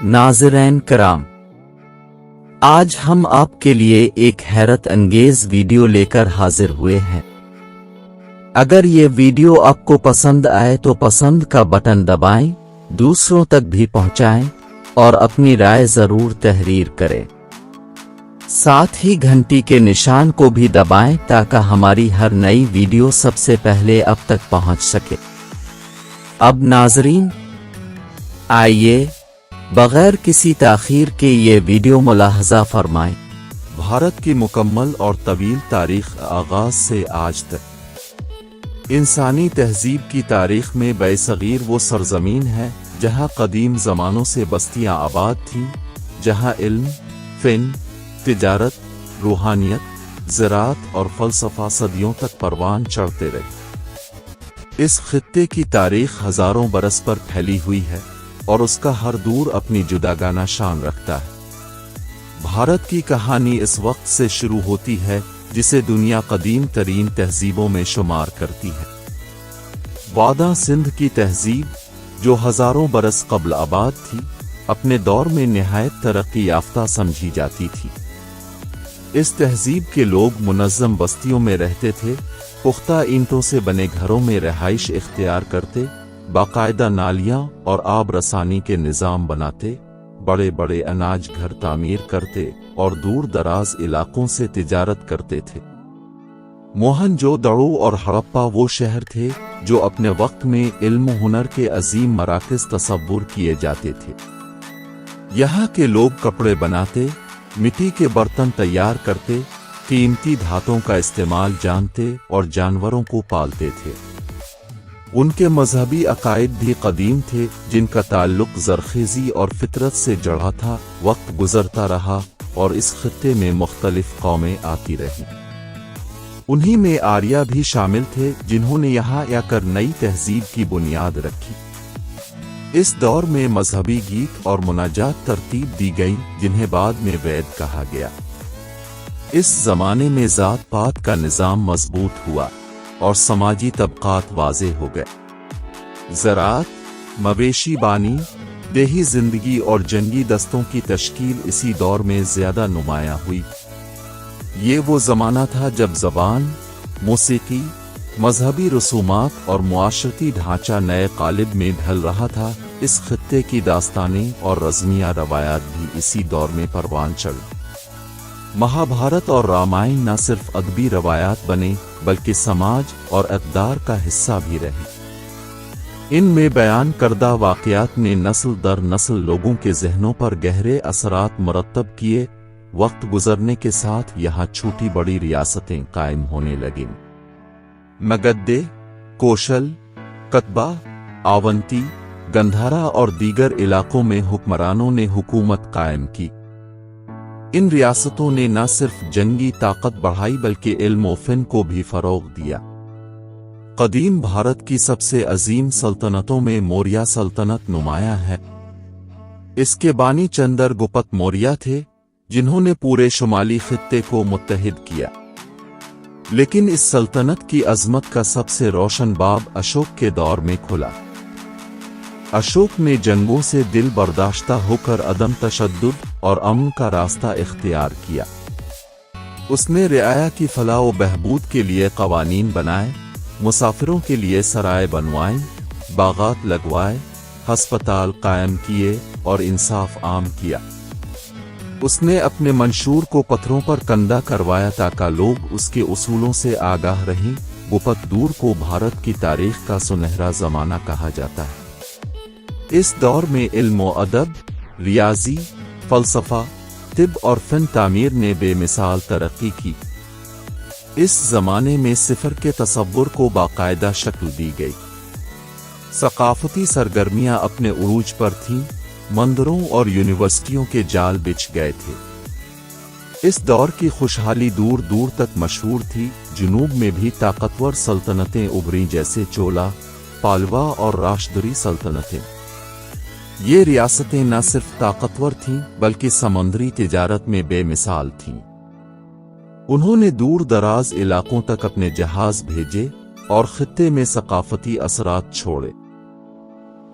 ناظرین کرام، آج ہم آپ کے لیے ایک حیرت انگیز ویڈیو لے کر حاضر ہوئے ہیں۔ اگر یہ ویڈیو آپ کو پسند آئے تو پسند کا بٹن دبائیں، دوسروں تک بھی پہنچائیں اور اپنی رائے ضرور تحریر کریں۔ ساتھ ہی گھنٹی کے نشان کو بھی دبائیں تاکہ ہماری ہر نئی ویڈیو سب سے پہلے آپ تک پہنچ سکے۔ اب ناظرین، آئیے بغیر کسی تاخیر کے یہ ویڈیو ملاحظہ فرمائیں۔ بھارت کی مکمل اور طویل تاریخ آغاز سے آج تک انسانی تہذیب کی تاریخ میں بے صغیر وہ سرزمین ہے جہاں قدیم زمانوں سے بستیاں آباد تھیں، جہاں علم، فن، تجارت، روحانیت، زراعت اور فلسفہ صدیوں تک پروان چڑھتے رہے۔ اس خطے کی تاریخ ہزاروں برس پر پھیلی ہوئی ہے اور اس کا ہر دور اپنی جداگانہ شان رکھتا ہے۔ بھارت کی کہانی اس وقت سے شروع ہوتی ہے جسے دنیا قدیم ترین تہذیبوں میں شمار کرتی ہے۔ وادی سندھ کی تہذیب، جو ہزاروں برس قبل آباد تھی، اپنے دور میں نہایت ترقی یافتہ سمجھی جاتی تھی۔ اس تہذیب کے لوگ منظم بستیوں میں رہتے تھے، پختہ اینٹوں سے بنے گھروں میں رہائش اختیار کرتے، باقاعدہ نالیاں اور آب رسانی کے نظام بناتے، بڑے بڑے اناج گھر تعمیر کرتے اور دور دراز علاقوں سے تجارت کرتے تھے۔ موہنجو دڑو اور ہڑپا وہ شہر تھے جو اپنے وقت میں علم و ہنر کے عظیم مراکز تصور کیے جاتے تھے۔ یہاں کے لوگ کپڑے بناتے، مٹی کے برتن تیار کرتے، قیمتی دھاتوں کا استعمال جانتے اور جانوروں کو پالتے تھے۔ ان کے مذہبی عقائد بھی قدیم تھے جن کا تعلق زرخیزی اور فطرت سے جڑا تھا۔ وقت گزرتا رہا اور اس خطے میں مختلف قومیں آتی رہیں۔ انہی میں آریہ بھی شامل تھے جنہوں نے یہاں آ کر نئی تہذیب کی بنیاد رکھی۔ اس دور میں مذہبی گیت اور مناجات ترتیب دی گئی جنہیں بعد میں وید کہا گیا۔ اس زمانے میں ذات پات کا نظام مضبوط ہوا اور سماجی طبقات واضح ہو گئے۔ زراعت، مویشی بانی، دیہی زندگی اور جنگی دستوں کی تشکیل اسی دور میں زیادہ نمایاں ہوئی۔ یہ وہ زمانہ تھا جب زبان، موسیقی، مذہبی رسومات اور معاشرتی ڈھانچہ نئے قالب میں ڈھل رہا تھا۔ اس خطے کی داستانیں اور رزمیہ روایات بھی اسی دور میں پروان چڑھی۔ مہابھارت اور رامائن نہ صرف ادبی روایات بنے بلکہ سماج اور اقدار کا حصہ بھی رہے۔ ان میں بیان کردہ واقعات نے نسل در نسل لوگوں کے ذہنوں پر گہرے اثرات مرتب کیے۔ وقت گزرنے کے ساتھ یہاں چھوٹی بڑی ریاستیں قائم ہونے لگیں۔ مگدھے، کوشل، کتبہ، آونتی، گندھارا اور دیگر علاقوں میں حکمرانوں نے حکومت قائم کی۔ ان ریاستوں نے نہ صرف جنگی طاقت بڑھائی بلکہ علم و فن کو بھی فروغ دیا۔ قدیم بھارت کی سب سے عظیم سلطنتوں میں موریہ سلطنت نمایاں ہے۔ اس کے بانی چندر گپت موریہ تھے جنہوں نے پورے شمالی خطے کو متحد کیا۔ لیکن اس سلطنت کی عظمت کا سب سے روشن باب اشوک کے دور میں کھلا۔ اشوک نے جنگوں سے دل برداشتہ ہو کر عدم تشدد اور امن کا راستہ اختیار کیا۔ اس نے رعایا کی فلاح و بہبود کے لیے قوانین بنائے، مسافروں کے لیے سرائے بنوائیں، باغات لگوائے، ہسپتال قائم کیے اور انصاف عام کیا۔ اس نے اپنے منشور کو پتھروں پر کندہ کروایا تاکہ لوگ اس کے اصولوں سے آگاہ رہیں۔ گپت دور کو بھارت کی تاریخ کا سنہرا زمانہ کہا جاتا ہے۔ اس دور میں علم و ادب، ریاضی، فلسفہ، طب اور فن تعمیر نے بے مثال ترقی کی۔ اس زمانے میں صفر کے تصور کو باقاعدہ شکل دی گئی۔ ثقافتی سرگرمیاں اپنے عروج پر تھیں، مندروں اور یونیورسٹیوں کے جال بچھ گئے تھے۔ اس دور کی خوشحالی دور دور تک مشہور تھی۔ جنوب میں بھی طاقتور سلطنتیں ابھریں جیسے چولا، پالوا اور راشٹری سلطنتیں۔ یہ ریاستیں نہ صرف طاقتور تھیں بلکہ سمندری تجارت میں بے مثال تھیں۔ انہوں نے دور دراز علاقوں تک اپنے جہاز بھیجے اور خطے میں ثقافتی اثرات چھوڑے۔